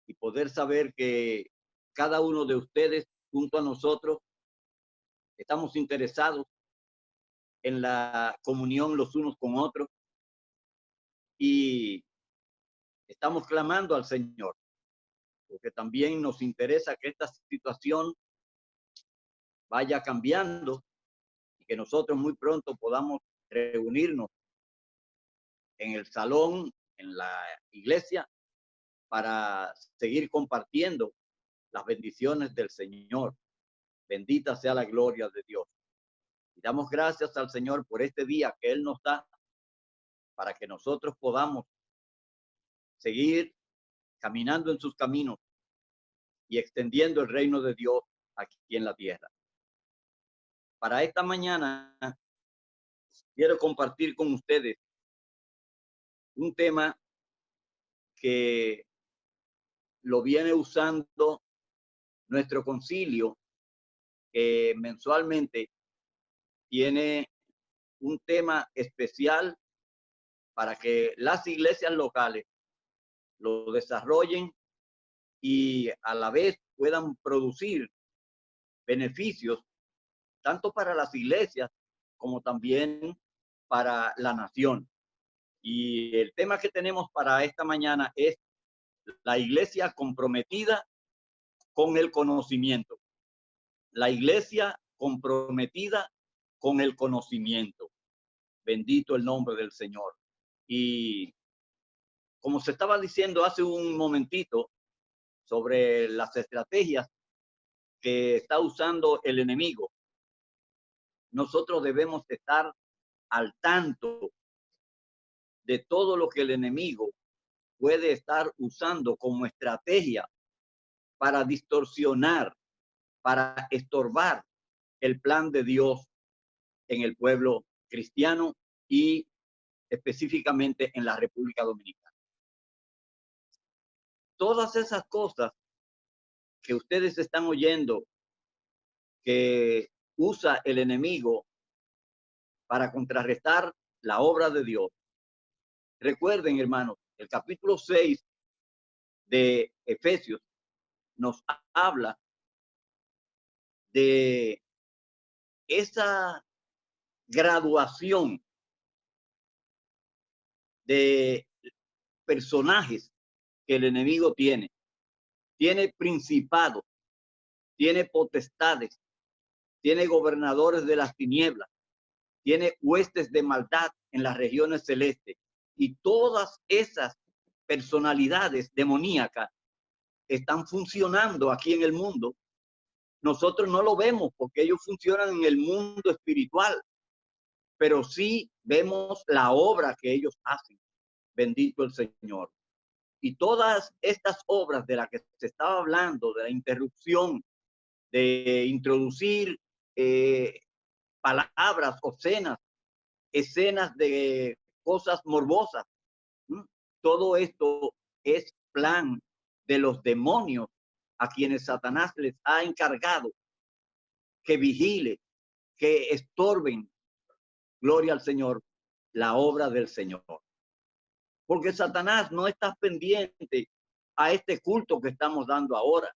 y poder saber que cada uno de ustedes, junto a nosotros, estamos interesados en la comunión los unos con otros y estamos clamando al Señor, porque también nos interesa que esta situación vaya cambiando y que nosotros muy pronto podamos reunirnos en el salón, en la iglesia, para seguir compartiendo las bendiciones del Señor. Bendita sea la gloria de Dios. Y damos gracias al Señor por este día que Él nos da para que nosotros podamos seguir caminando en sus caminos y extendiendo el reino de Dios aquí en la tierra. Para esta mañana quiero compartir con ustedes un tema que lo viene usando nuestro concilio, que mensualmente tiene un tema especial para que las iglesias locales lo desarrollen y a la vez puedan producir beneficios tanto para las iglesias como también para la nación. Y el tema que tenemos para esta mañana es la iglesia comprometida con el conocimiento. La iglesia comprometida con el conocimiento. Bendito el nombre del Señor. Y como se estaba diciendo hace un momentito sobre las estrategias que está usando el enemigo, nosotros debemos estar al tanto de todo lo que el enemigo puede estar usando como estrategia para distorsionar, para estorbar el plan de Dios en el pueblo cristiano y específicamente en la República Dominicana. Todas esas cosas que ustedes están oyendo que usa el enemigo para contrarrestar la obra de Dios. Recuerden, hermanos, el capítulo 6 de Efesios nos habla de esa graduación de personajes que el enemigo tiene. Tiene principados, tiene potestades, tiene gobernadores de las tinieblas, tiene huestes de maldad en las regiones celestes. Y todas esas personalidades demoníacas están funcionando aquí en el mundo. Nosotros no lo vemos porque ellos funcionan en el mundo espiritual, pero sí vemos la obra que ellos hacen. Bendito el Señor. Y todas estas obras de las que se estaba hablando, de la interrupción, de introducir palabras obscenas, escenas de cosas morbosas, todo esto es plan de los demonios a quienes Satanás les ha encargado que vigile, que estorben, gloria al Señor, la obra del Señor. Porque Satanás no está pendiente a este culto que estamos dando ahora.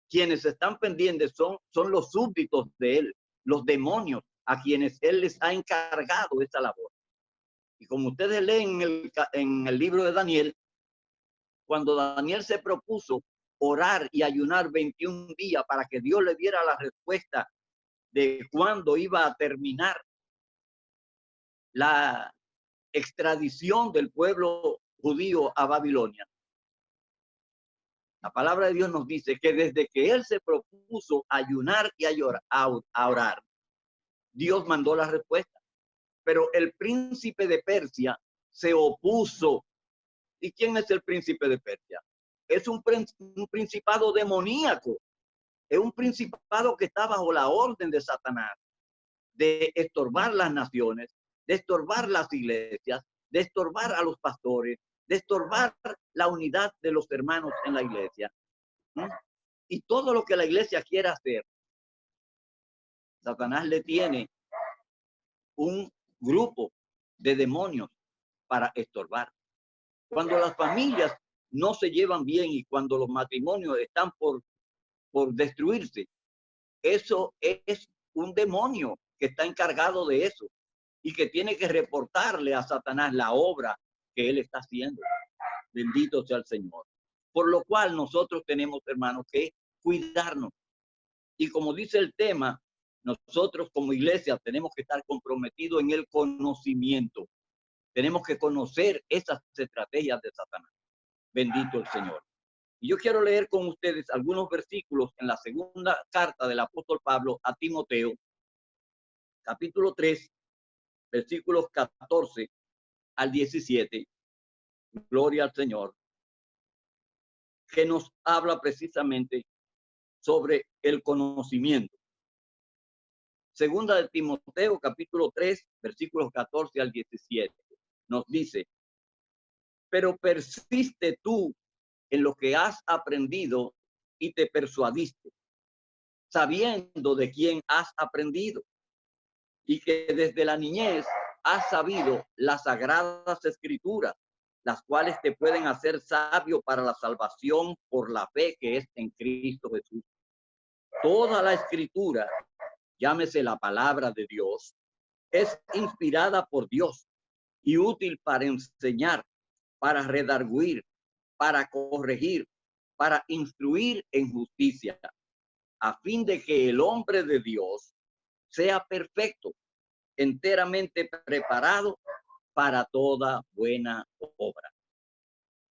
Quienes están pendientes son los súbditos de él, los demonios a quienes él les ha encargado esa labor. Y como ustedes leen en el libro de Daniel, cuando Daniel se propuso orar y ayunar 21 días para que Dios le diera la respuesta de cuándo iba a terminar la extradición del pueblo judío a Babilonia. La palabra de Dios nos dice que desde que él se propuso ayunar y a orar, Dios mandó la respuesta. Pero el príncipe de Persia se opuso. ¿Y quién es el príncipe de Persia? Es un principado demoníaco. Es un principado que está bajo la orden de Satanás de estorbar las naciones, de estorbar las iglesias, de estorbar a los pastores, de estorbar la unidad de los hermanos en la iglesia. Y todo lo que la iglesia quiera hacer, Satanás le tiene un grupo de demonios para estorbar. Cuando las familias no se llevan bien y cuando los matrimonios están por destruirse, eso es un demonio que está encargado de eso y que tiene que reportarle a Satanás la obra que él está haciendo. Bendito sea el Señor. Por lo cual nosotros tenemos, hermanos, que cuidarnos. Y como dice el tema, nosotros como iglesia tenemos que estar comprometidos en el conocimiento. Tenemos que conocer esas estrategias de Satanás. Bendito el Señor. Y yo quiero leer con ustedes algunos versículos en la segunda carta del apóstol Pablo a Timoteo, capítulo 3, versículos 14 al 17. Gloria al Señor. Que nos habla precisamente sobre el conocimiento. Segunda de Timoteo, capítulo 3, versículos 14 al 17. Nos dice, pero persiste tú en lo que has aprendido y te persuadiste, sabiendo de quién has aprendido y que desde la niñez has sabido las sagradas escrituras, las cuales te pueden hacer sabio para la salvación por la fe que es en Cristo Jesús. Toda la escritura, llámese la palabra de Dios, es inspirada por Dios y útil para enseñar, para redarguir, para corregir, para instruir en justicia, a fin de que el hombre de Dios sea perfecto, enteramente preparado para toda buena obra.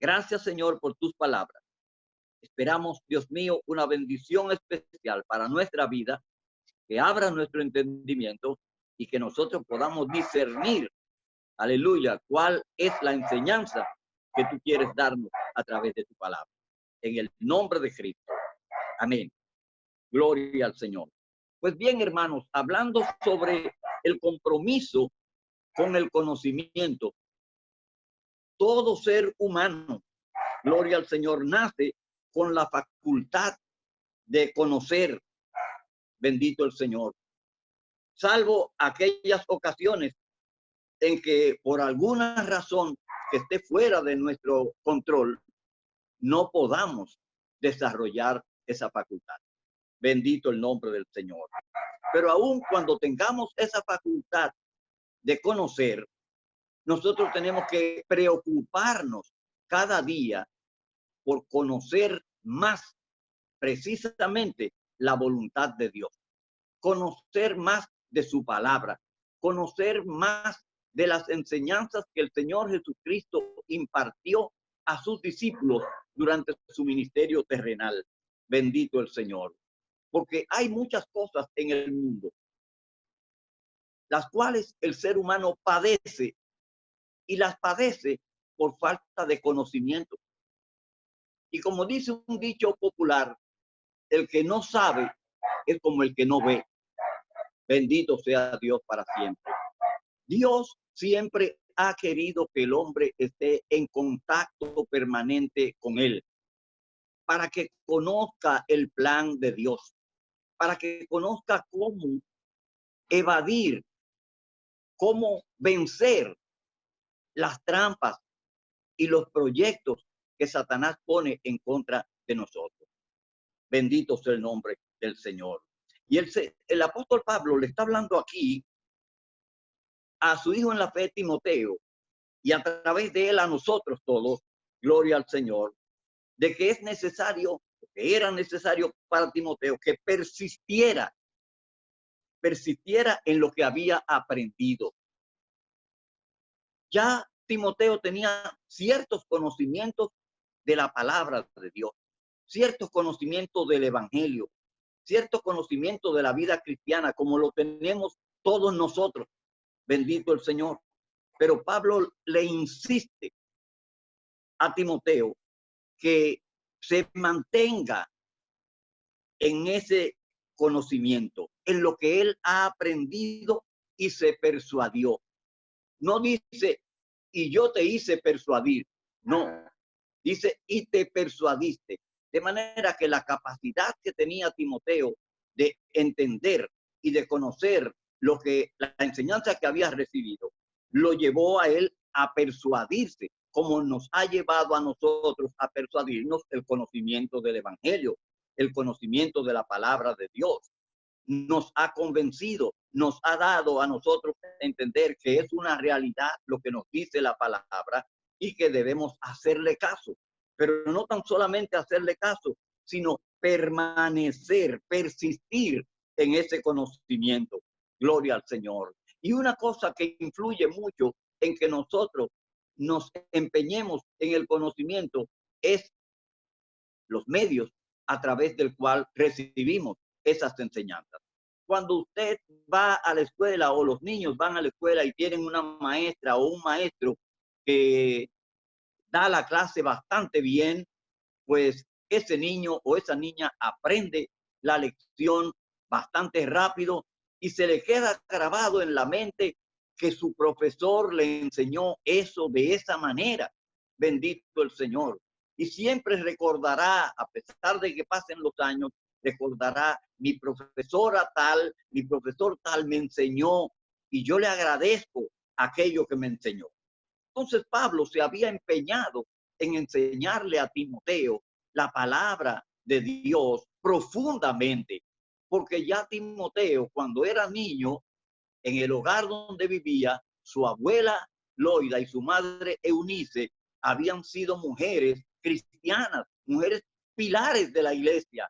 Gracias, Señor, por tus palabras. Esperamos, Dios mío, una bendición especial para nuestra vida, que abra nuestro entendimiento y que nosotros podamos discernir, aleluya, cuál es la enseñanza que tú quieres darnos a través de tu palabra. En el nombre de Cristo. Amén. Gloria al Señor. Pues bien, hermanos, hablando sobre el compromiso con el conocimiento, todo ser humano, gloria al Señor, nace con la facultad de conocer. Bendito el Señor. Salvo aquellas ocasiones en que por alguna razón que esté fuera de nuestro control, no podamos desarrollar esa facultad. Bendito el nombre del Señor. Pero aún cuando tengamos esa facultad de conocer, nosotros tenemos que preocuparnos cada día por conocer más precisamente la voluntad de Dios, conocer más de su palabra, conocer más de las enseñanzas que el Señor Jesucristo impartió a sus discípulos durante su ministerio terrenal. Bendito el Señor. Porque hay muchas cosas en el mundo, las cuales el ser humano padece y las padece por falta de conocimiento. Y como dice un dicho popular, el que no sabe es como el que no ve. Bendito sea Dios para siempre. Dios siempre ha querido que el hombre esté en contacto permanente con él, para que conozca el plan de Dios, para que conozca cómo evadir, cómo vencer las trampas y los proyectos que Satanás pone en contra de nosotros. Bendito sea el nombre del Señor. Y el apóstol Pablo le está hablando aquí a su hijo en la fe, Timoteo, y a través de él a nosotros todos, gloria al Señor, de que es necesario, que era necesario para Timoteo que persistiera en lo que había aprendido. Ya Timoteo tenía ciertos conocimientos de la palabra de Dios, ciertos conocimientos del evangelio, cierto conocimiento de la vida cristiana, como lo tenemos todos nosotros. Bendito el Señor. Pero Pablo le insiste a Timoteo que se mantenga en ese conocimiento, en lo que él ha aprendido y se persuadió. No dice, y yo te hice persuadir. No, dice, y te persuadiste. De manera que la capacidad que tenía Timoteo de entender y de conocer la enseñanza que había recibido, lo llevó a él a persuadirse como nos ha llevado a nosotros a persuadirnos el conocimiento del Evangelio, el conocimiento de la palabra de Dios. Nos ha convencido, nos ha dado a nosotros entender que es una realidad lo que nos dice la palabra y que debemos hacerle caso. Pero no tan solamente hacerle caso, sino permanecer, persistir en ese conocimiento. Gloria al Señor. Y una cosa que influye mucho en que nosotros nos empeñemos en el conocimiento es los medios a través del cual recibimos esas enseñanzas. Cuando usted va a la escuela o los niños van a la escuela y tienen una maestra o un maestro que da la clase bastante bien, pues ese niño o esa niña aprende la lección bastante rápido y se le queda grabado en la mente que su profesor le enseñó eso de esa manera. Bendito el Señor. Y siempre recordará, a pesar de que pasen los años, recordará, mi profesora tal, mi profesor tal me enseñó y yo le agradezco aquello que me enseñó. Entonces Pablo se había empeñado en enseñarle a Timoteo la palabra de Dios profundamente, porque ya Timoteo, cuando era niño, en el hogar donde vivía, su abuela Loida y su madre Eunice habían sido mujeres cristianas, mujeres pilares de la iglesia.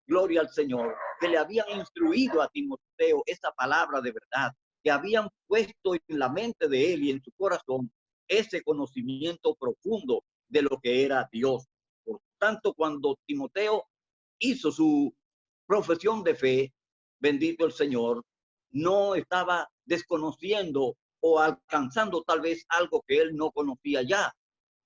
Gloria al Señor, que le habían instruido a Timoteo esa palabra de verdad, que habían puesto en la mente de él y en su corazón ese conocimiento profundo de lo que era Dios. Por tanto, cuando Timoteo hizo su profesión de fe, bendito el Señor, no estaba desconociendo o alcanzando tal vez algo que él no conocía ya.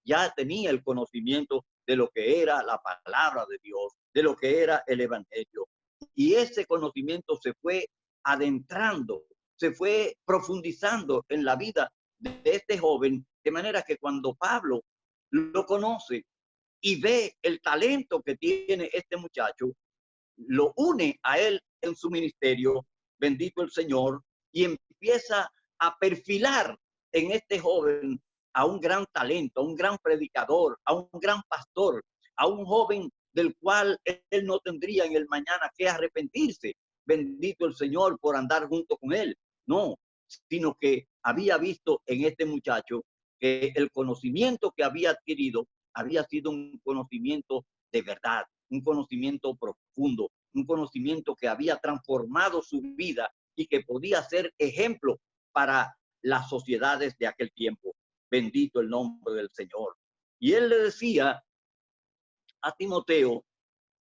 Ya tenía el conocimiento de lo que era la palabra de Dios, de lo que era el Evangelio. Y ese conocimiento se fue adentrando, se fue profundizando en la vida de este joven, de manera que cuando Pablo lo conoce y ve el talento que tiene este muchacho, lo une a él en su ministerio, bendito el Señor, y empieza a perfilar en este joven a un gran talento, a un gran predicador, a un gran pastor, a un joven del cual él no tendría en el mañana que arrepentirse, bendito el Señor, por andar junto con él. No, sino que había visto en este muchacho que el conocimiento que había adquirido había sido un conocimiento de verdad, un conocimiento profundo, un conocimiento que había transformado su vida y que podía ser ejemplo para las sociedades de aquel tiempo. Bendito el nombre del Señor. Y él le decía a Timoteo,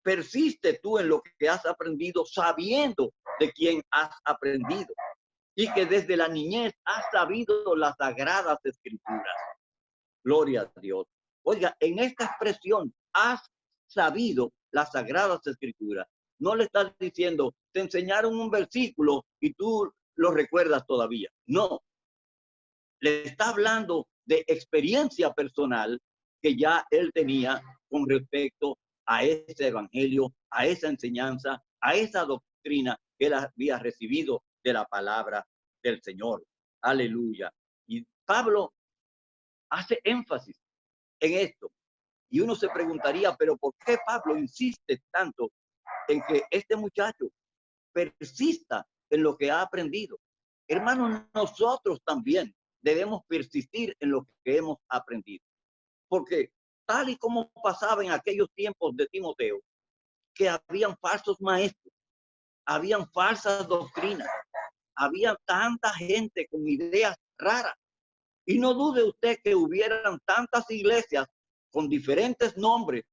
persiste tú en lo que has aprendido, sabiendo de quién has aprendido y que desde la niñez has sabido las sagradas escrituras. Gloria a Dios. Oiga, en esta expresión, has sabido las sagradas escrituras. No le estás diciendo, te enseñaron un versículo y tú lo recuerdas todavía. No, le está hablando de experiencia personal que ya él tenía con respecto a ese evangelio, a esa enseñanza, a esa doctrina que él había recibido de la palabra del Señor. Aleluya. Y Pablo hace énfasis en esto. Y uno se preguntaría, pero ¿por qué Pablo insiste tanto en que este muchacho persista en lo que ha aprendido? Hermanos, nosotros también debemos persistir en lo que hemos aprendido. Porque tal y como pasaba en aquellos tiempos de Timoteo, que habían falsos maestros, habían falsas doctrinas, había tanta gente con ideas raras. Y no dude usted que hubieran tantas iglesias con diferentes nombres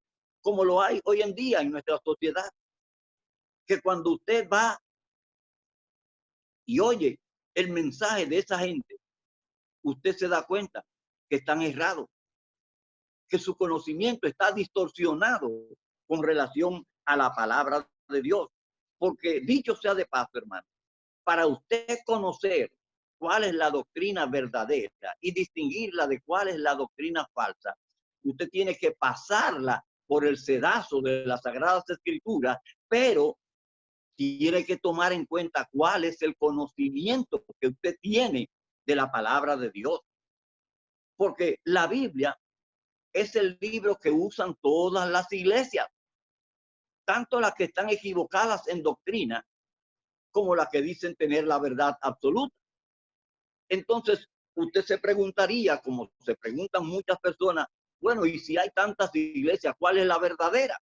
como lo hay hoy en día en nuestra sociedad, que cuando usted va y oye el mensaje de esa gente, usted se da cuenta que están errados, que su conocimiento está distorsionado con relación a la palabra de Dios. Porque dicho sea de paso, hermano, para usted conocer cuál es la doctrina verdadera y distinguirla de cuál es la doctrina falsa, usted tiene que pasarla por el sedazo de las Sagradas Escrituras, pero tiene que tomar en cuenta cuál es el conocimiento que usted tiene de la palabra de Dios. Porque la Biblia es el libro que usan todas las iglesias, tanto las que están equivocadas en doctrina como las que dicen tener la verdad absoluta. Entonces, usted se preguntaría, como se preguntan muchas personas, bueno, y si hay tantas iglesias, ¿cuál es la verdadera?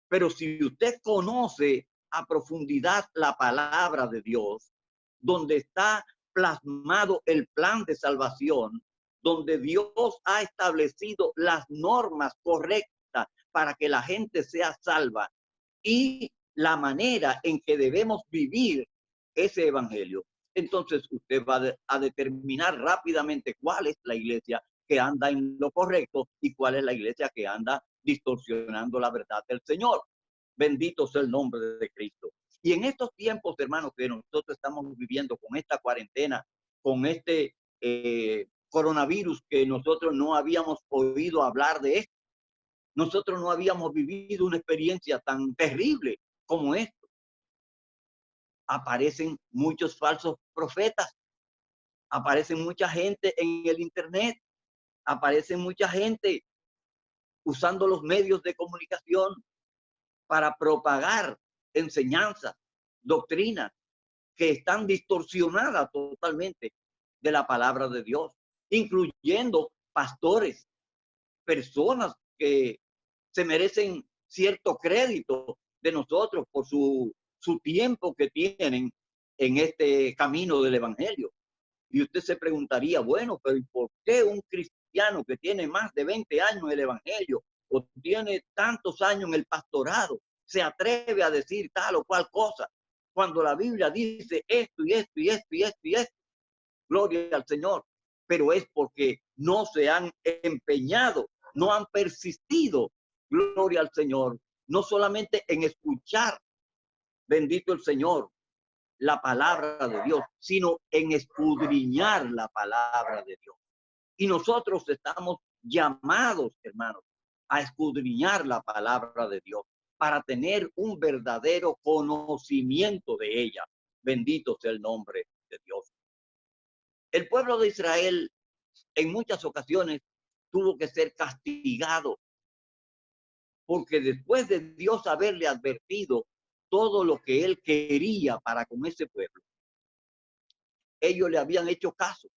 Pero si usted conoce a profundidad la palabra de Dios, donde está plasmado el plan de salvación, donde Dios ha establecido las normas correctas para que la gente sea salva y la manera en que debemos vivir ese evangelio, entonces usted va a determinar rápidamente cuál es la iglesia que anda en lo correcto y cuál es la iglesia que anda distorsionando la verdad del Señor. Bendito sea el nombre de Cristo. Y en estos tiempos, hermanos, que nosotros estamos viviendo con esta cuarentena, con este coronavirus, que nosotros no habíamos oído hablar de esto, nosotros no habíamos vivido una experiencia tan terrible como esto. Aparecen muchos falsos profetas, aparecen mucha gente en el internet, aparecen mucha gente usando los medios de comunicación para propagar enseñanzas, doctrinas que están distorsionadas totalmente de la palabra de Dios, incluyendo pastores, personas que se merecen cierto crédito de nosotros por su tiempo que tienen en este camino del evangelio. Y usted se preguntaría, bueno, pero ¿y por qué un cristiano que tiene más de 20 años en el evangelio o tiene tantos años en el pastorado se atreve a decir tal o cual cosa cuando la Biblia dice esto y esto y esto y esto y esto? Gloria al Señor. Pero es porque no se han empeñado, no han persistido, gloria al Señor, no solamente en escuchar, bendito el Señor, la palabra de Dios, sino en escudriñar la palabra de Dios. Y nosotros estamos llamados, hermanos, a escudriñar la palabra de Dios para tener un verdadero conocimiento de ella. Bendito sea el nombre de Dios. El pueblo de Israel en muchas ocasiones tuvo que ser castigado porque después de Dios haberle advertido todo lo que él quería para con ese pueblo, ellos le habían hecho caso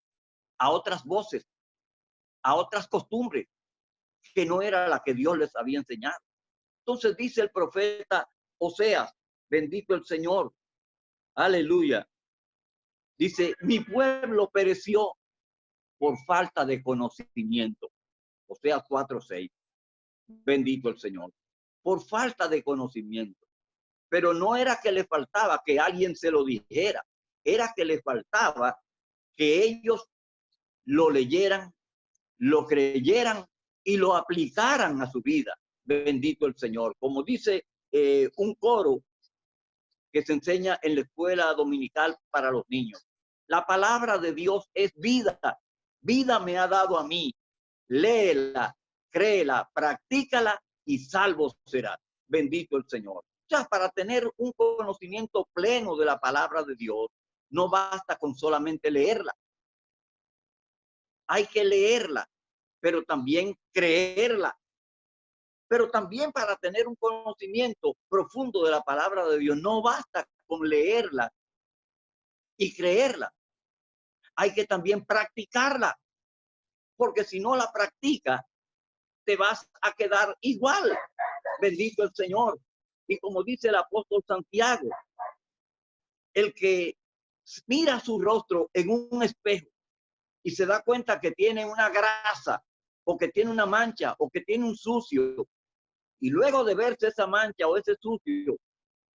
a otras voces, a otras costumbres, que no era la que Dios les había enseñado. Entonces dice el profeta Oseas, bendito el Señor, aleluya. Dice, mi pueblo pereció por falta de conocimiento. Oseas 4:6, bendito el Señor. Por falta de conocimiento. Pero no era que le faltaba que alguien se lo dijera, era que le faltaba que ellos lo leyeran, lo creyeran y lo aplicaran a su vida. Bendito el Señor. Como dice un coro que se enseña en la escuela dominical para los niños. La palabra de Dios es vida. Vida me ha dado a mí. Léela, créela, practícala y salvo será. Bendito el Señor. O sea, para tener un conocimiento pleno de la palabra de Dios, no basta con solamente leerla. Hay que leerla, pero también creerla. Pero también para tener un conocimiento profundo de la palabra de Dios, no basta con leerla y creerla. Hay que también practicarla, porque si no la practica, te vas a quedar igual. Bendito el Señor. Y como dice el apóstol Santiago, el que mira su rostro en un espejo y se da cuenta que tiene una grasa o que tiene una mancha o que tiene un sucio, y luego de verse esa mancha o ese sucio,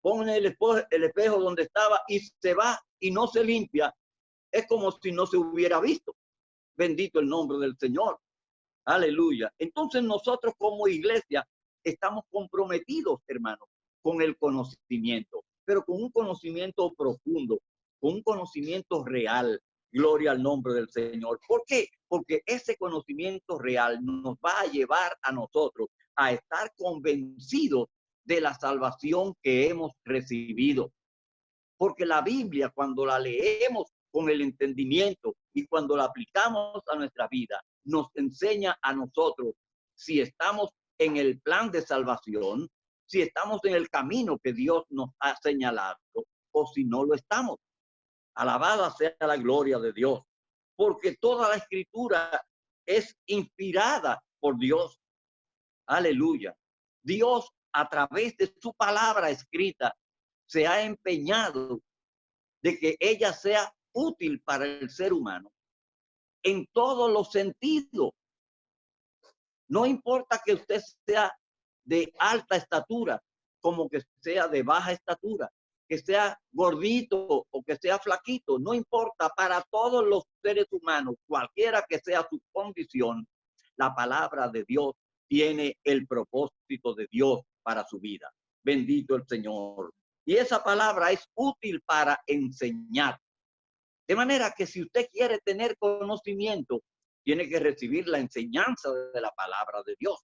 pone el espejo donde estaba y se va y no se limpia, es como si no se hubiera visto. Bendito el nombre del Señor. Aleluya. Entonces nosotros como iglesia estamos comprometidos, hermanos, con el conocimiento, pero con un conocimiento profundo, con un conocimiento real. Gloria al nombre del Señor. ¿Por qué? Porque ese conocimiento real nos va a llevar a nosotros a estar convencidos de la salvación que hemos recibido. Porque la Biblia, cuando la leemos con el entendimiento, y cuando la aplicamos a nuestra vida, nos enseña a nosotros si estamos en el plan de salvación, si estamos en el camino que Dios nos ha señalado, o si no lo estamos. Alabada sea la gloria de Dios, porque toda la escritura es inspirada por Dios. Aleluya. Dios, a través de su palabra escrita, se ha empeñado de que ella sea útil para el ser humano en todos los sentidos. No importa que usted sea de alta estatura, como que sea de baja estatura, que sea gordito o que sea flaquito, no importa, para todos los seres humanos, cualquiera que sea su condición, la palabra de Dios tiene el propósito de Dios para su vida. Bendito el Señor. Y esa palabra es útil para enseñar. De manera que si usted quiere tener conocimiento, tiene que recibir la enseñanza de la palabra de Dios.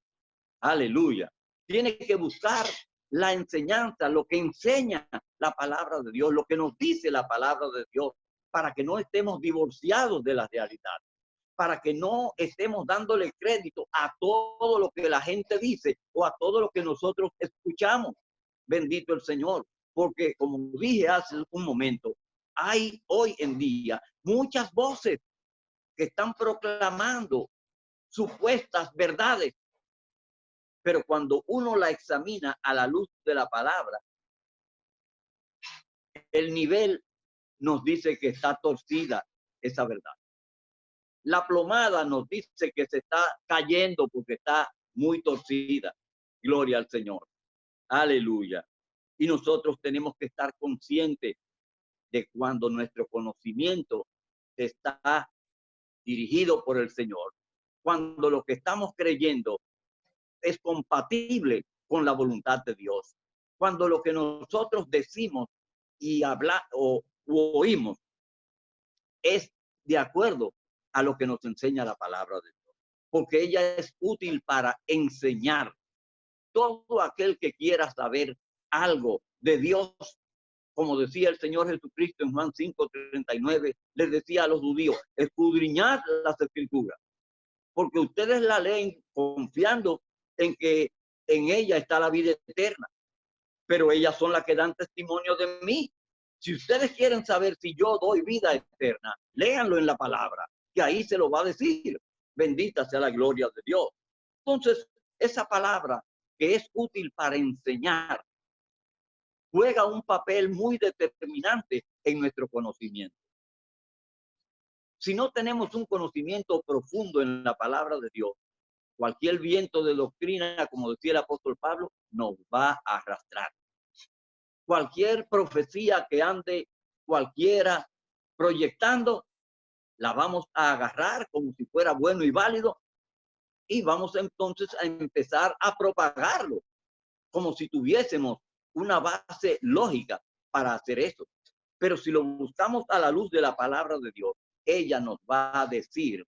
Aleluya. Tiene que buscar la enseñanza, lo que enseña la palabra de Dios, lo que nos dice la palabra de Dios, para que no estemos divorciados de la realidad, para que no estemos dándole crédito a todo lo que la gente dice o a todo lo que nosotros escuchamos. Bendito el Señor, porque como dije hace un momento, hay hoy en día muchas voces que están proclamando supuestas verdades, pero cuando uno la examina a la luz de la palabra, el nivel nos dice que está torcida esa verdad. La plomada nos dice que se está cayendo porque está muy torcida. Gloria al Señor. Aleluya. Y nosotros tenemos que estar conscientes de cuando nuestro conocimiento está dirigido por el Señor, cuando lo que estamos creyendo es compatible con la voluntad de Dios, cuando lo que nosotros decimos y hablamos o oímos es de acuerdo a lo que nos enseña la palabra de Dios, porque ella es útil para enseñar. Todo aquel que quiera saber algo de Dios, como decía el Señor Jesucristo en Juan 5:39, les decía a los judíos, escudriñad las escrituras, porque ustedes la leen confiando en que en ella está la vida eterna, pero ellas son las que dan testimonio de mí. Si ustedes quieren saber si yo doy vida eterna, léanlo en la palabra, que ahí se lo va a decir. Bendita sea la gloria de Dios. Entonces, esa palabra que es útil para enseñar, juega un papel muy determinante en nuestro conocimiento. Si no tenemos un conocimiento profundo en la palabra de Dios, cualquier viento de doctrina, como decía el apóstol Pablo, nos va a arrastrar. Cualquier profecía que ande cualquiera proyectando, la vamos a agarrar como si fuera bueno y válido y vamos entonces a empezar a propagarlo como si tuviésemos una base lógica para hacer eso. Pero si lo buscamos a la luz de la palabra de Dios, ella nos va a decir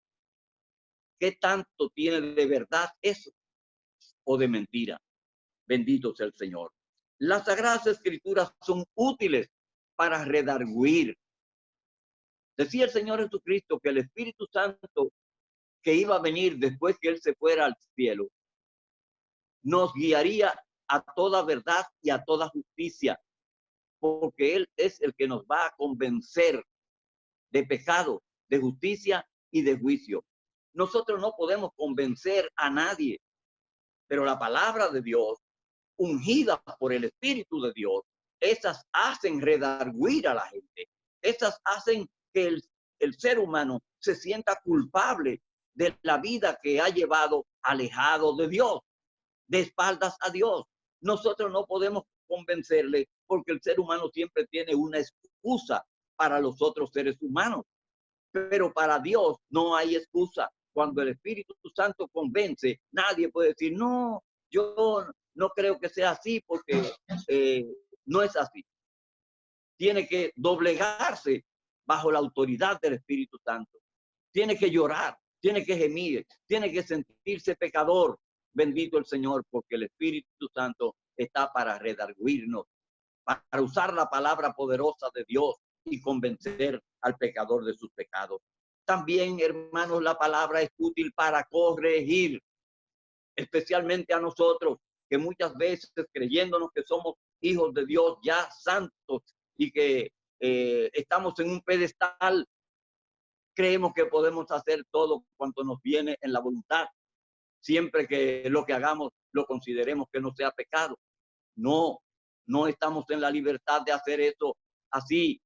qué tanto tiene de verdad eso o de mentira. Bendito sea el Señor. Las Sagradas Escrituras son útiles para redarguir. Decía el Señor Jesucristo que el Espíritu Santo que iba a venir después que Él se fuera al cielo, nos guiaría a toda verdad y a toda justicia, porque Él es el que nos va a convencer de pecado, de justicia y de juicio. Nosotros no podemos convencer a nadie, pero la palabra de Dios, ungida por el Espíritu de Dios, esas hacen redarguir a la gente. Esas hacen que el ser humano se sienta culpable de la vida que ha llevado alejado de Dios, de espaldas a Dios. Nosotros no podemos convencerle porque el ser humano siempre tiene una excusa para los otros seres humanos. Pero para Dios no hay excusa. Cuando el Espíritu Santo convence, nadie puede decir, no, yo no creo que sea así porque no es así. Tiene que doblegarse bajo la autoridad del Espíritu Santo. Tiene que llorar, tiene que gemir, tiene que sentirse pecador. Bendito el Señor, porque el Espíritu Santo está para redarguirnos, para usar la palabra poderosa de Dios y convencer al pecador de sus pecados. También, hermanos, la palabra es útil para corregir, especialmente a nosotros, que muchas veces creyéndonos que somos hijos de Dios ya santos y que estamos en un pedestal, creemos que podemos hacer todo cuanto nos viene en la voluntad, siempre que lo que hagamos lo consideremos que no sea pecado. No, no estamos en la libertad de hacer eso así.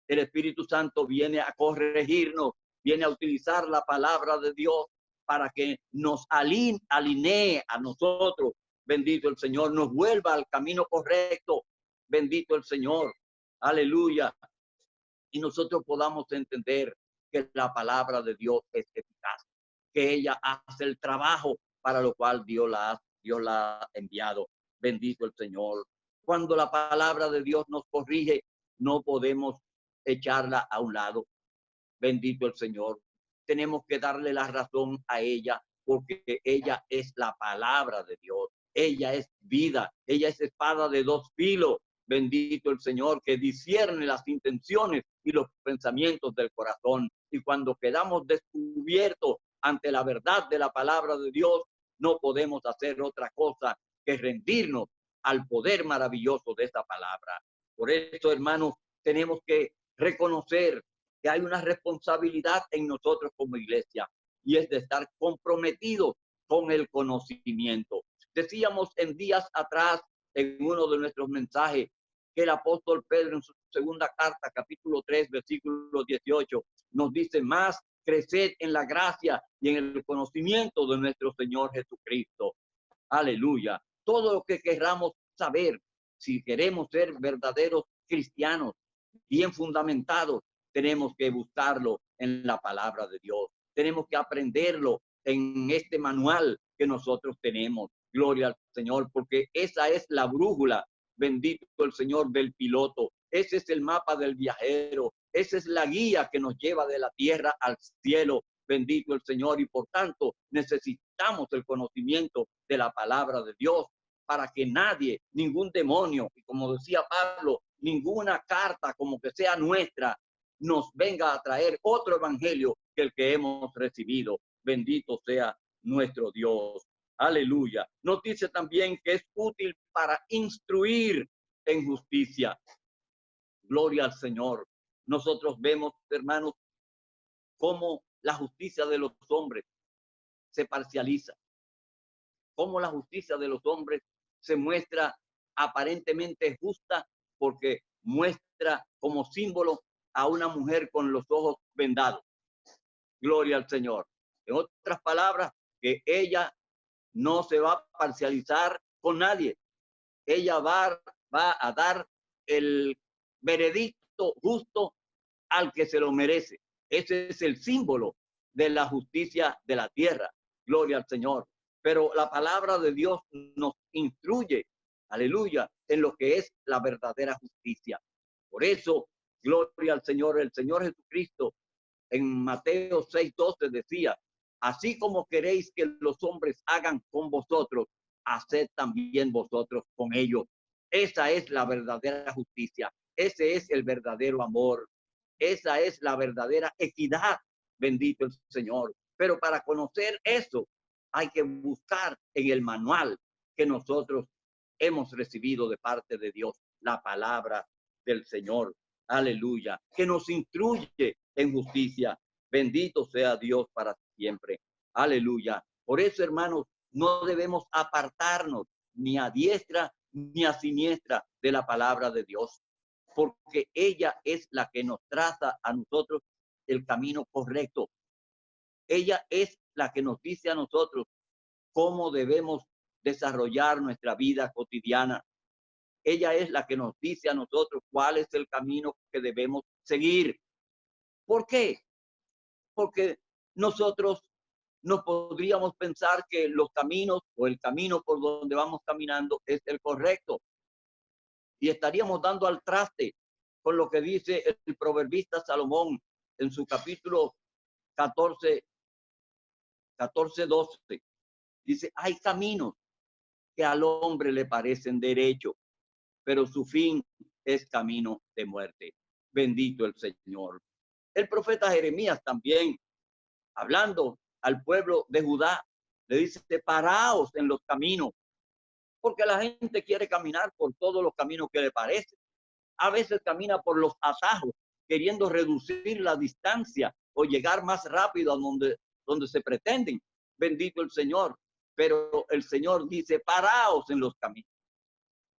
El Espíritu Santo viene a corregirnos, viene a utilizar la palabra de Dios para que nos alinee a nosotros. Bendito el Señor, nos vuelva al camino correcto. Bendito el Señor. Aleluya. Y nosotros podamos entender que la palabra de Dios es eficaz, que ella hace el trabajo para lo cual Dios la ha enviado. Bendito el Señor. Cuando la palabra de Dios nos corrige, no podemos echarla a un lado. Bendito el Señor. Tenemos que darle la razón a ella, porque ella es la palabra de Dios. Ella es vida, ella es espada de dos filos. Bendito el Señor, que discierne las intenciones y los pensamientos del corazón. Y cuando quedamos descubiertos ante la verdad de la palabra de Dios, no podemos hacer otra cosa que rendirnos al poder maravilloso de esta palabra. Por eso, hermanos, tenemos que reconocer que hay una responsabilidad en nosotros como iglesia, y es de estar comprometidos con el conocimiento. Decíamos en días atrás, en uno de nuestros mensajes, que el apóstol Pedro en su segunda carta, capítulo 3, versículo 18, nos dice: más creced en la gracia y en el conocimiento de nuestro Señor Jesucristo. Aleluya. Todo lo que queramos saber, si queremos ser verdaderos cristianos, bien fundamentados, tenemos que buscarlo en la palabra de Dios. Tenemos que aprenderlo en este manual que nosotros tenemos. Gloria al Señor, porque esa es la brújula, bendito el Señor, del piloto. Ese es el mapa del viajero. Esa es la guía que nos lleva de la tierra al cielo. Bendito el Señor, y por tanto necesitamos el conocimiento de la palabra de Dios para que nadie, ningún demonio, y como decía Pablo, ninguna carta como que sea nuestra, nos venga a traer otro evangelio que el que hemos recibido. Bendito sea nuestro Dios. Aleluya. Nos dice también que es útil para instruir en justicia. Gloria al Señor. Nosotros vemos, hermanos, cómo la justicia de los hombres se parcializa, cómo la justicia de los hombres se muestra aparentemente justa porque muestra como símbolo a una mujer con los ojos vendados. Gloria al Señor. En otras palabras, que ella no se va a parcializar con nadie. Ella va a dar el veredicto justo al que se lo merece. Ese es el símbolo de la justicia de la tierra. Gloria al Señor. Pero la palabra de Dios nos instruye, aleluya, en lo que es la verdadera justicia. Por eso, gloria al Señor, el Señor Jesucristo en Mateo 6:12 decía: así como queréis que los hombres hagan con vosotros, haced también vosotros con ellos. Esa es la verdadera justicia. Ese es el verdadero amor. Esa es la verdadera equidad. Bendito el Señor. Pero para conocer eso, hay que buscar en el manual que nosotros hemos recibido de parte de Dios, la palabra del Señor. Aleluya. Que nos instruye en justicia. Bendito sea Dios para siempre. Aleluya. Por eso, hermanos, no debemos apartarnos ni a diestra ni a siniestra de la palabra de Dios, porque ella es la que nos traza a nosotros el camino correcto. Ella es la que nos dice a nosotros cómo debemos desarrollar nuestra vida cotidiana. Ella es la que nos dice a nosotros cuál es el camino que debemos seguir. ¿Por qué? Porque nosotros no podríamos pensar que los caminos o el camino por donde vamos caminando es el correcto. Y estaríamos dando al traste con lo que dice el proverbista Salomón en su capítulo 14, 12. Dice: hay caminos que al hombre le parecen derechos, pero su fin es camino de muerte. Bendito el Señor. El profeta Jeremías también, hablando al pueblo de Judá, le dice, paraos en los caminos, porque la gente quiere caminar por todos los caminos que le parece. A veces camina por los atajos, queriendo reducir la distancia o llegar más rápido a donde se pretenden. Bendito el Señor. Pero el Señor dice, paraos en los caminos.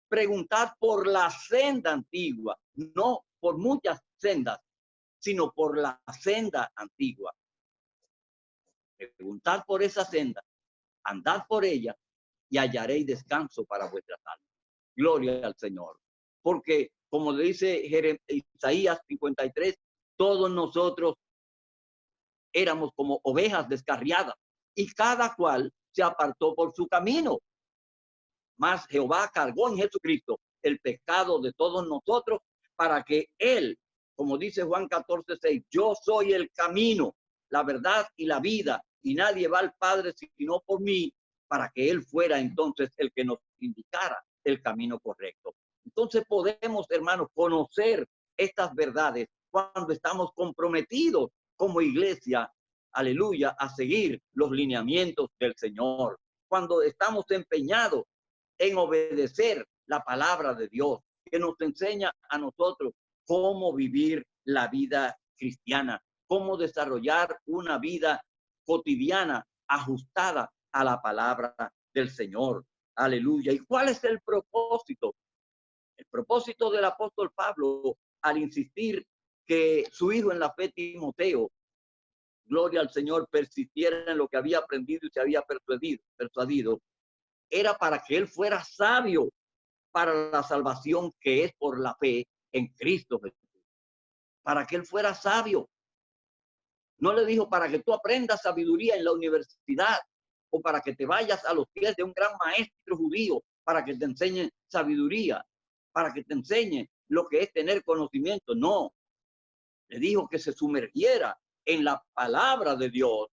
Preguntad por la senda antigua, no por muchas sendas, sino por la senda antigua. Preguntad por esa senda, andad por ella y hallaréis descanso para vuestras almas. Gloria al Señor. Porque, como le dice Isaías 53, todos nosotros éramos como ovejas descarriadas y cada cual se apartó por su camino. Mas Jehová cargó en Jesucristo el pecado de todos nosotros para que Él, como dice Juan 14:6, yo soy el camino, la verdad y la vida, y nadie va al Padre sino por mí, para que Él fuera entonces el que nos indicara el camino correcto. Entonces podemos, hermanos, conocer estas verdades cuando estamos comprometidos como iglesia, aleluya, a seguir los lineamientos del Señor. Cuando estamos empeñados en obedecer la palabra de Dios, que nos enseña a nosotros cómo vivir la vida cristiana, cómo desarrollar una vida cotidiana ajustada a la palabra del Señor. Aleluya. ¿Y cuál es el propósito? El propósito del apóstol Pablo al insistir que su hijo en la fe, Timoteo, gloria al Señor, persistiera en lo que había aprendido y se había persuadido, era para que él fuera sabio para la salvación que es por la fe en Cristo Jesús. Para que él fuera sabio. No le dijo para que tú aprendas sabiduría en la universidad o para que te vayas a los pies de un gran maestro judío para que te enseñe sabiduría, para que te enseñe lo que es tener conocimiento. No, le dijo que se sumergiera en la palabra de Dios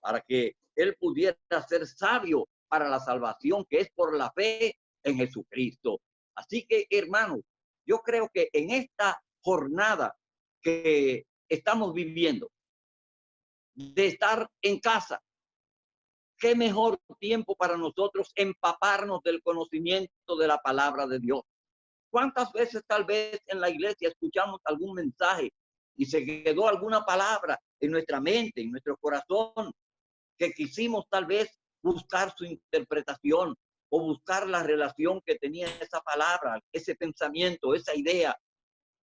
para que él pudiera ser sabio para la salvación que es por la fe en Jesucristo. Así que, hermanos, yo creo que en esta jornada que estamos viviendo, de estar en casa, qué mejor tiempo para nosotros empaparnos del conocimiento de la palabra de Dios. ¿Cuántas veces tal vez en la iglesia escuchamos algún mensaje y se quedó alguna palabra en nuestra mente, en nuestro corazón, que quisimos tal vez buscar su interpretación o buscar la relación que tenía esa palabra, ese pensamiento, esa idea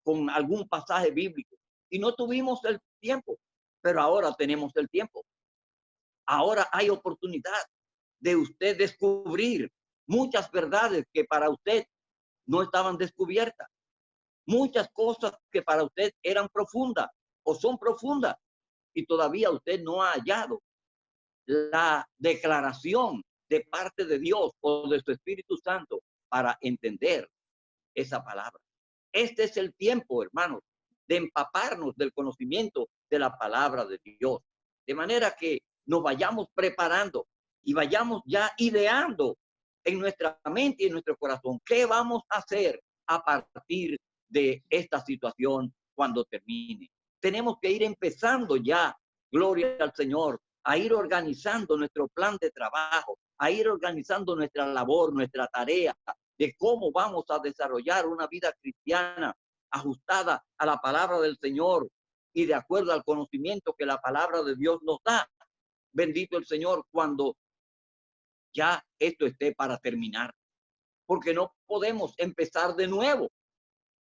con algún pasaje bíblico? Y no tuvimos el tiempo, pero ahora tenemos el tiempo. Ahora hay oportunidad de usted descubrir muchas verdades que para usted no estaban descubiertas. Muchas cosas que para usted eran profundas o son profundas y todavía usted no ha hallado la declaración de parte de Dios o de su Espíritu Santo para entender esa palabra. Este es el tiempo, hermanos, de empaparnos del conocimiento de la palabra de Dios, de manera que nos vayamos preparando y vayamos ya ideando en nuestra mente y en nuestro corazón qué vamos a hacer a partir de esta situación cuando termine. Tenemos que ir empezando ya, gloria al Señor, a ir organizando nuestro plan de trabajo, a ir organizando nuestra labor, nuestra tarea, de cómo vamos a desarrollar una vida cristiana ajustada a la palabra del Señor y de acuerdo al conocimiento que la palabra de Dios nos da. Bendito el Señor cuando ya esto esté para terminar, porque no podemos empezar de nuevo,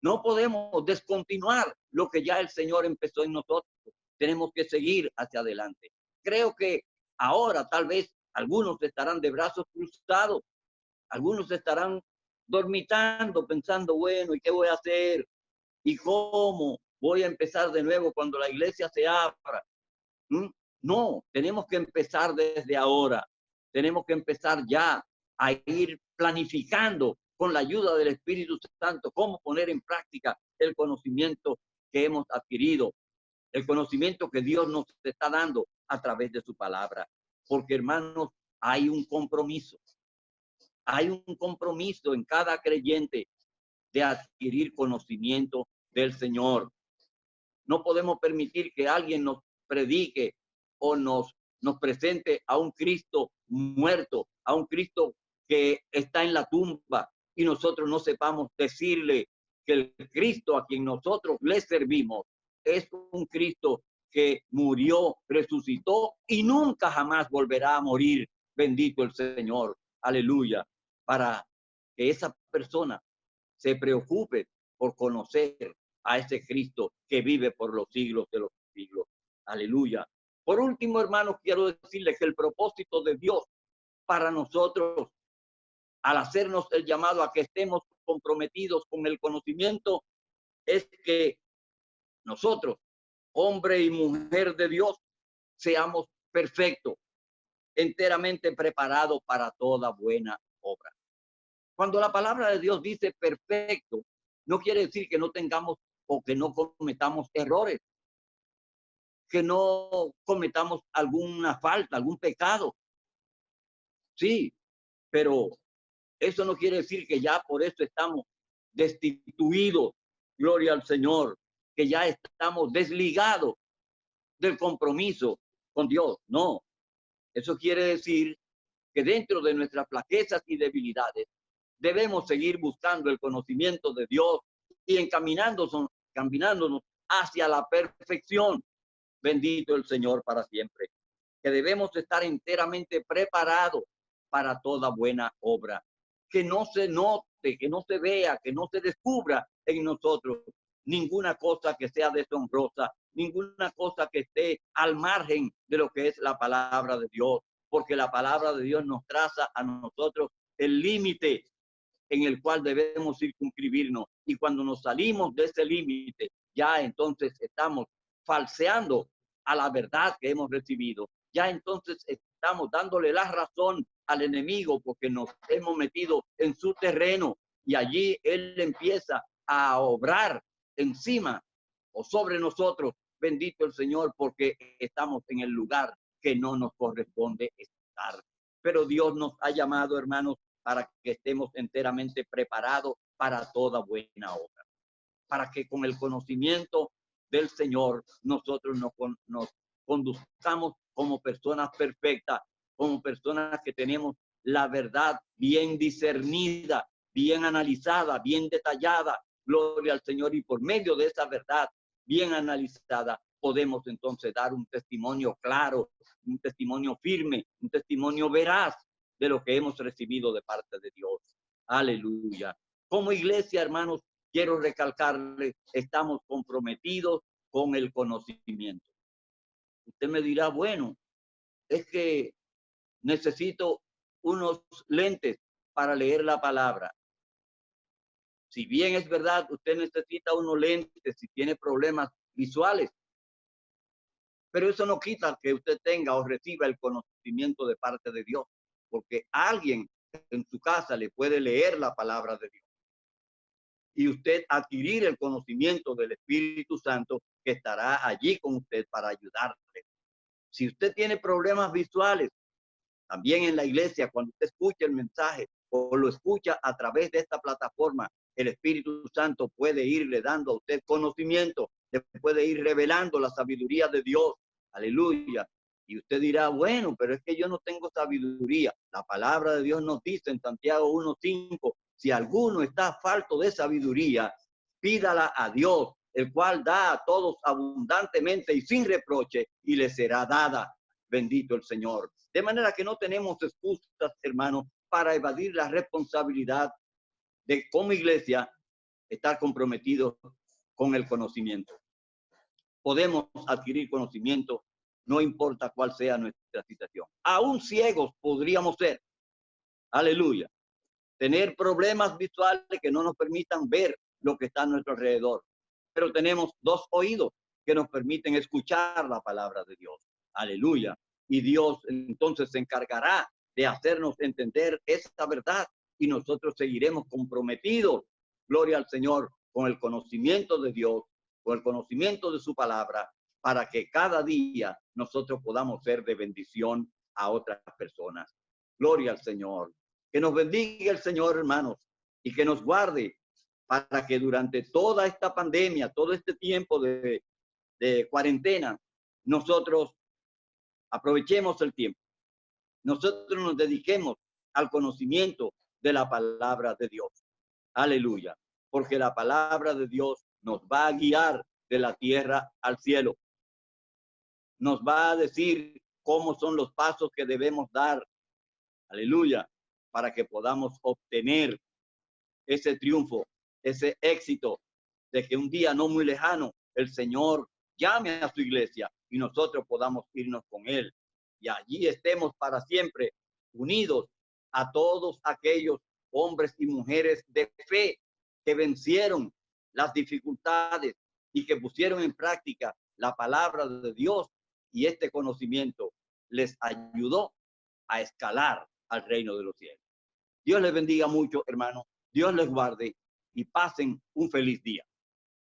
no podemos descontinuar lo que ya el Señor empezó en nosotros. Tenemos que seguir hacia adelante. Creo que ahora tal vez algunos estarán de brazos cruzados, algunos estarán dormitando, pensando, bueno, ¿y qué voy a hacer? ¿Y cómo voy a empezar de nuevo cuando la iglesia se abra? No, tenemos que empezar desde ahora. Tenemos que empezar ya a ir planificando con la ayuda del Espíritu Santo cómo poner en práctica el conocimiento que hemos adquirido, el conocimiento que Dios nos está dando a través de su palabra. Porque, hermanos, hay un compromiso. Hay un compromiso en cada creyente de adquirir conocimiento del Señor. No podemos permitir que alguien nos predique o nos presente a un Cristo muerto, a un Cristo que está en la tumba y nosotros no sepamos decirle que el Cristo a quien nosotros le servimos es un Cristo que murió, resucitó y nunca jamás volverá a morir. Bendito el Señor. Aleluya. Para que esa persona se preocupe por conocer a ese Cristo que vive por los siglos de los siglos. Aleluya. Por último, hermanos, quiero decirles que el propósito de Dios para nosotros, al hacernos el llamado a que estemos comprometidos con el conocimiento, es que nosotros, hombre y mujer de Dios, seamos perfectos, enteramente preparados para toda buena obra. Cuando la palabra de Dios dice perfecto, no quiere decir que no tengamos o que no cometamos errores, que no cometamos alguna falta, algún pecado. Sí, pero eso no quiere decir que ya por eso estamos destituidos, gloria al Señor, que ya estamos desligados del compromiso con Dios. No, eso quiere decir que dentro de nuestras flaquezas y debilidades debemos seguir buscando el conocimiento de Dios y encaminándonos hacia la perfección. Bendito el Señor para siempre. Que debemos estar enteramente preparados para toda buena obra. Que no se note, que no se vea, que no se descubra en nosotros ninguna cosa que sea deshonrosa, ninguna cosa que esté al margen de lo que es la palabra de Dios, porque la palabra de Dios nos traza a nosotros el límite en el cual debemos circunscribirnos. Y cuando nos salimos de ese límite, ya entonces estamos falseando a la verdad que hemos recibido. Ya entonces estamos dándole la razón al enemigo porque nos hemos metido en su terreno y allí él empieza a obrar encima o sobre nosotros. Bendito el Señor, porque estamos en el lugar que no nos corresponde estar. Pero Dios nos ha llamado, hermanos, para que estemos enteramente preparados para toda buena obra, para que con el conocimiento del Señor nosotros nos conduzcamos como personas perfectas, como personas que tenemos la verdad bien discernida, bien analizada, bien detallada, gloria al Señor, y por medio de esa verdad bien analizada podemos entonces dar un testimonio claro, un testimonio firme, un testimonio veraz de lo que hemos recibido de parte de Dios. Aleluya. Como iglesia, hermanos, quiero recalcarle, estamos comprometidos con el conocimiento. Usted me dirá, bueno, es que necesito unos lentes para leer la palabra. Si bien es verdad, usted necesita unos lentes si tiene problemas visuales, pero eso no quita que usted tenga o reciba el conocimiento de parte de Dios, porque alguien en su casa le puede leer la palabra de Dios y usted adquirir el conocimiento del Espíritu Santo que estará allí con usted para ayudarle. Si usted tiene problemas visuales, también en la iglesia, cuando usted escucha el mensaje o lo escucha a través de esta plataforma, el Espíritu Santo puede irle dando a usted conocimiento, le puede ir revelando la sabiduría de Dios. Aleluya. Y usted dirá, bueno, pero es que yo no tengo sabiduría. La palabra de Dios nos dice en Santiago 1:5, si alguno está falto de sabiduría, pídala a Dios, el cual da a todos abundantemente y sin reproche, y le será dada. Bendito el Señor. De manera que no tenemos excusas, hermanos, para evadir la responsabilidad de como iglesia estar comprometidos con el conocimiento. Podemos adquirir conocimiento, no importa cuál sea nuestra situación. Aún ciegos podríamos ser. Aleluya. Tener problemas visuales que no nos permitan ver lo que está a nuestro alrededor. Pero tenemos dos oídos que nos permiten escuchar la palabra de Dios. Aleluya. Y Dios entonces se encargará de hacernos entender esta verdad y nosotros seguiremos comprometidos, gloria al Señor, con el conocimiento de Dios, con el conocimiento de su palabra, para que cada día nosotros podamos ser de bendición a otras personas. Gloria al Señor. Que nos bendiga el Señor, hermanos, y que nos guarde para que durante toda esta pandemia, todo este tiempo de de cuarentena, nosotros aprovechemos el tiempo. Nosotros nos dediquemos al conocimiento de la palabra de Dios. Aleluya. Porque la palabra de Dios nos va a guiar de la tierra al cielo. Nos va a decir cómo son los pasos que debemos dar. Aleluya. Para que podamos obtener ese triunfo, ese éxito de que un día no muy lejano el Señor llame a su iglesia y nosotros podamos irnos con Él. Y allí estemos para siempre unidos a todos aquellos hombres y mujeres de fe que vencieron las dificultades y que pusieron en práctica la palabra de Dios, y este conocimiento les ayudó a escalar al reino de los cielos. Dios les bendiga mucho, hermanos. Dios les guarde y pasen un feliz día.